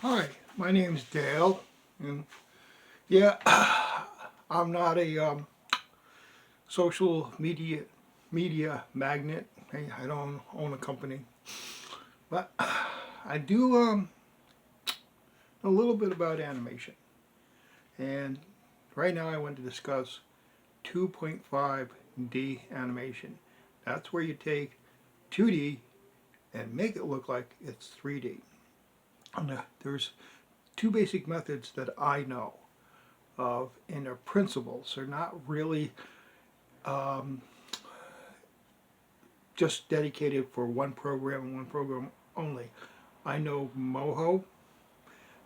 Hi, my name's Dale, and yeah, I'm not a social media magnate. Hey, I don't own a company, but I do a little bit about animation. And right now, I want to discuss 2.5D animation. That's where you take 2D and make it look like it's 3D. And there's two basic methods that I know of, and their principles. They're not really um, just dedicated for one program and one program only. I know Moho,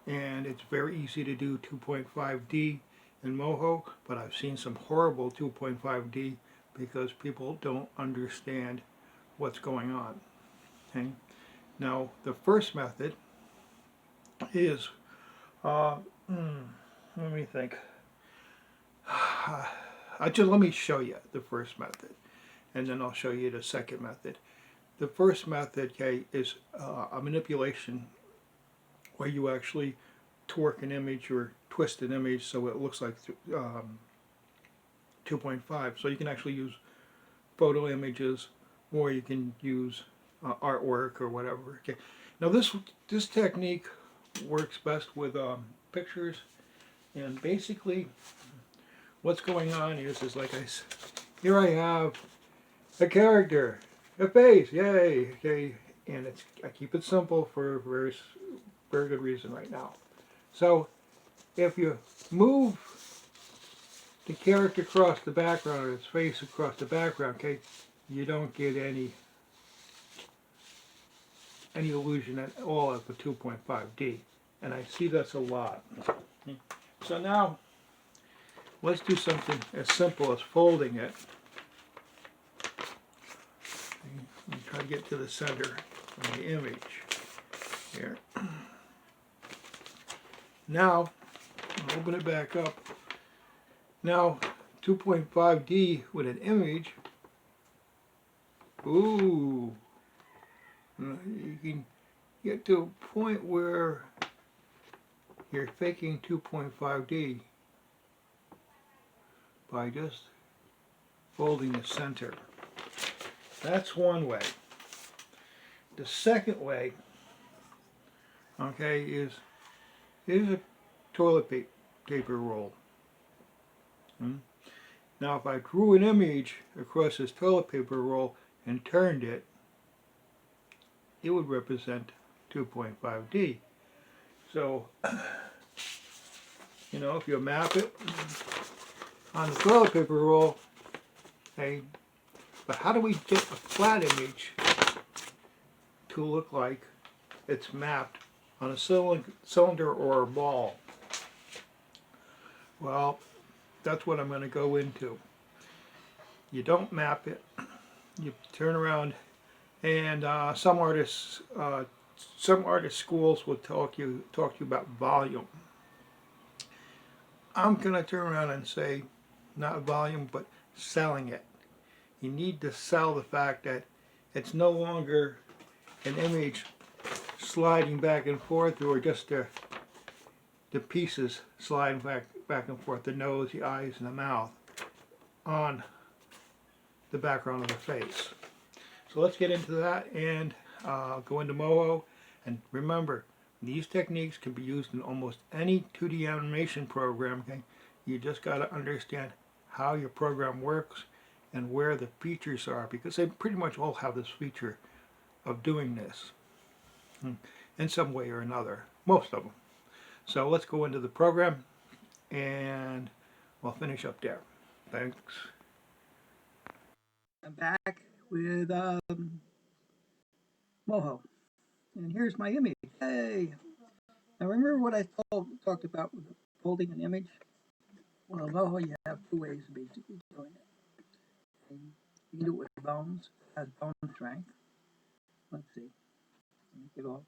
and it's very easy to do 2.5D in Moho, but I've seen some horrible 2.5D because people don't understand what's going on. Okay? Now, the first method is, uh, hmm, let me think. Let me show you the first method, and then I'll show you the second method. The first method, okay, is a manipulation where you actually torque an image or twist an image so it looks like 2.5. So you can actually use photo images, or you can use artwork or whatever. Okay. Now this technique works best with pictures, and basically what's going on is like here I have a character, a face, yay, okay, and I keep it simple for a very good reason right now. So if you move the character across the background or its face across the background, okay, you don't get any illusion at all of the 2.5D, and I see that's a lot. So now let's do something as simple as folding it. And try to get to the center of the image here. Now I'll open it back up. Now 2.5D with an image. Ooh, you can get to a point where you're faking 2.5D by just folding the center. That's one way. The second way, okay, is here's a toilet paper roll. Now if I drew an image across this toilet paper roll and turned it, it would represent 2.5D. So, if you map it on the toilet paper roll, hey, but how do we get a flat image to look like it's mapped on a cylinder or a ball? Well, that's what I'm going to go into. You don't map it. You turn around, and some artists schools will talk to you about volume. I'm going to turn around and say, not volume, but selling it. You need to sell the fact that it's no longer an image sliding back and forth, or just the pieces sliding back and forth, the nose, the eyes, and the mouth on the background of the face. So let's get into that and go into Moho. And remember, these techniques can be used in almost any 2D animation program. Okay? You just got to understand how your program works and where the features are, because they pretty much all have this feature of doing this in some way or another, most of them. So let's go into the program and we'll finish up there. Thanks. I'm back with Moho, and here's my image. Hey! Now remember what I talked about with folding an image? Well, Moho, you have two ways of basically doing it. Okay? You can do it with bones, it has bone strength. Let's see. Make it all.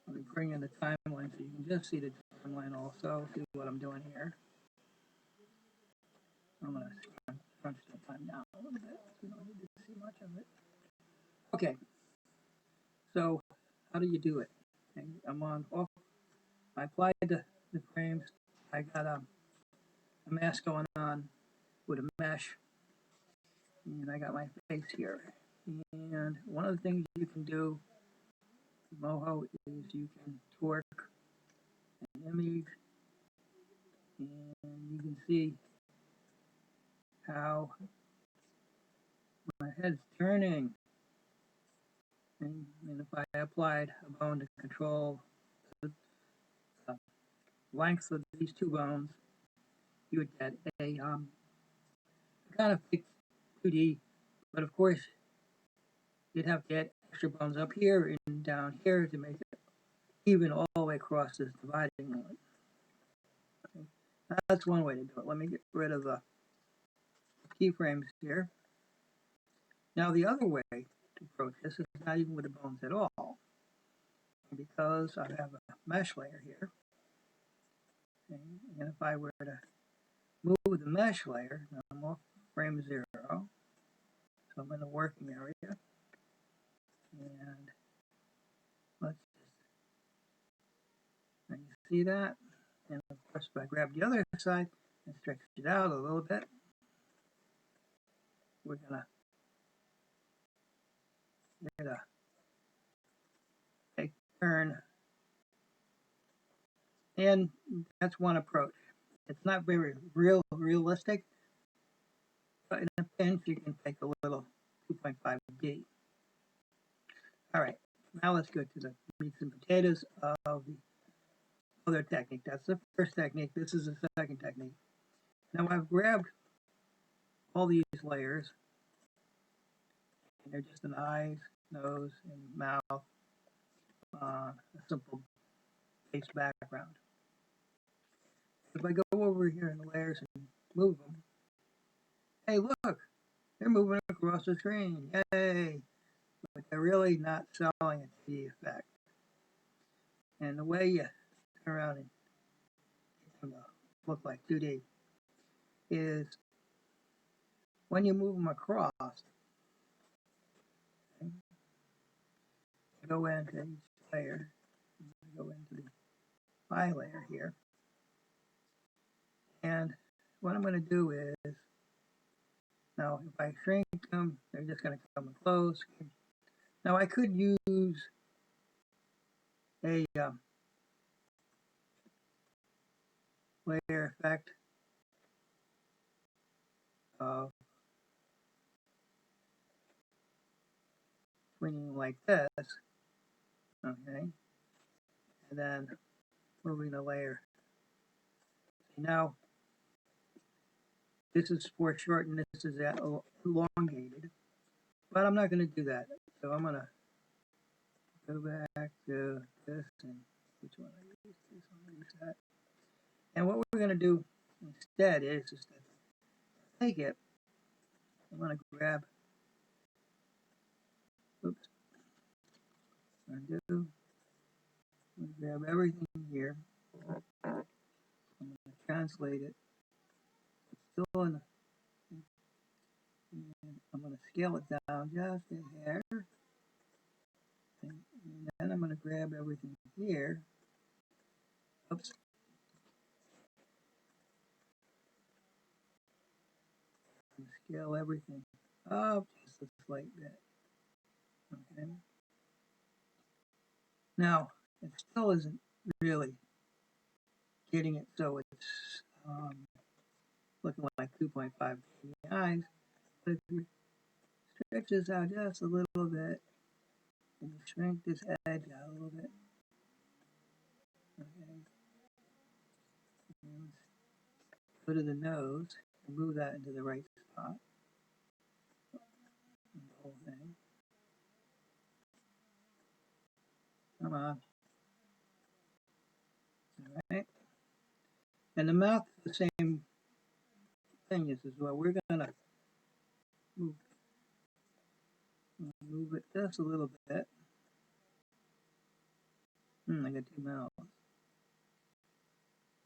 Let me bring in the timeline so you can just see the timeline also. See what I'm doing here. I'm going to crunch the time down a little bit. You don't need to see much of it. Okay. So, how do you do it? Okay, I'm on off. I applied the frames. I got a mask going on with a mesh, and I got my face here. And one of the things you can do with Moho is you can torque an image, and you can see how my head's turning. And if I applied a bone to control the length of these two bones, you would get a kind of fixed 2D, but of course you'd have to get extra bones up here and down here to make it even all the way across this dividing line. Okay. That's one way to do it. Let me get rid of the keyframes here. Now the other way to approach this is not even with the bones at all, because I have a mesh layer here. Okay. And if I were to move the mesh layer, now I'm off frame 0, so I'm in the working area, and let's just, and you see that, and of course if I grab the other side and stretch it out a little bit, we're gonna get a turn, and that's one approach. It's not very realistic, but in a pinch you can take a little 2.5D. All right, now let's go to the meats and potatoes of the other technique. That's the first technique. This is the second technique. Now I've grabbed all these layers, and they're just an eyes, nose, and mouth, a simple base background. If I go over here in the layers and move them, hey look, they're moving across the screen, yay! But they're really not selling it to the effect. And the way you turn around and get them to look like 2D is when you move them across, okay, you go into each layer, go into the eye layer here, and what I'm going to do is, now if I shrink them, they're just going to come close. Now I could use a layer effect of swinging like this, okay, and then moving the layer. Now this is foreshortened, this is elongated, but I'm not going to do that. So I'm going to go back to this, and which one I use? This one, I use that. And what we're going to do instead is just take it. I'm going to grab, oops, undo. I'm going to grab everything here. I'm going to translate it. It's still in the, and I'm going to scale it down just a hair. And then I'm going to grab everything here. Oops. And scale everything up just a slight bit. Okay. Now, it still isn't really getting it so it's looking like 2.5 eyes, but if you stretch this out just a little bit, and you shrink this edge out a little bit, okay, and go to the nose and move that into the right spot, the whole thing. Come on. All right. And the mouth, the same thing is as well. We're gonna move it just a little bit. I got two mouths.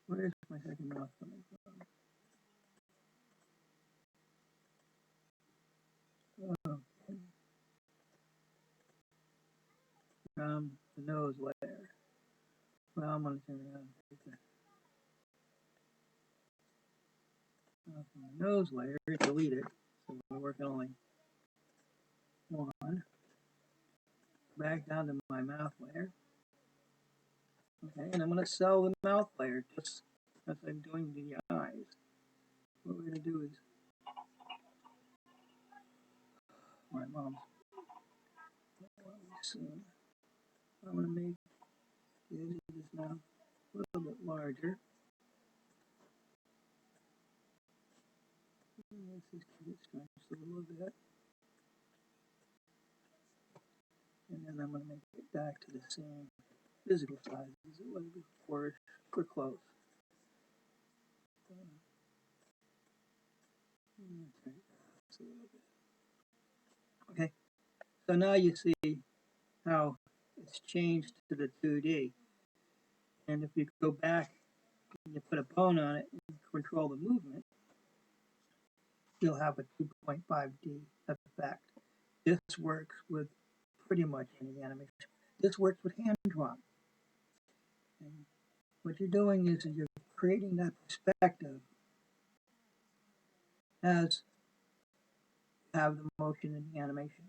Where's my second mouth coming from? Okay. From the nose layer. Well, I'm going to turn around and take from the nose layer, delete it. So we're working only one. Back down to my mouth layer. Okay, and I'm going to sell the mouth layer just as I'm doing the eyes. What we're going to do is my mom's. Soon. I'm going to make the edge of this now a little bit larger. Let's just get it stretched a little bit. And then I'm going to make it back to the same physical size as it was before for close. Okay, so now you see how it's changed to the 2D. And if you go back and you put a bone on it and control the movement, you'll have a 2.5D effect. This works with pretty much any animation. This works with hand drawn. And what you're doing is you're creating that perspective as you have the motion in the animation.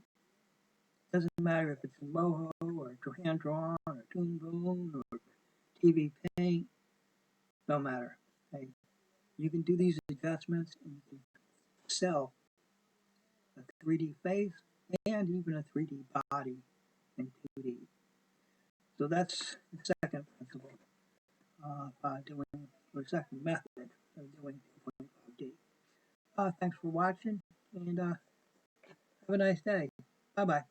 It doesn't matter if it's in Moho or hand drawn or Toon Boom or TV Paint, no matter. Okay? You can do these adjustments and you can sell a 3D face and even a 3D body in 2D. So that's the second principle or second method of doing 2.5D. Thanks for watching and have a nice day. Bye-bye.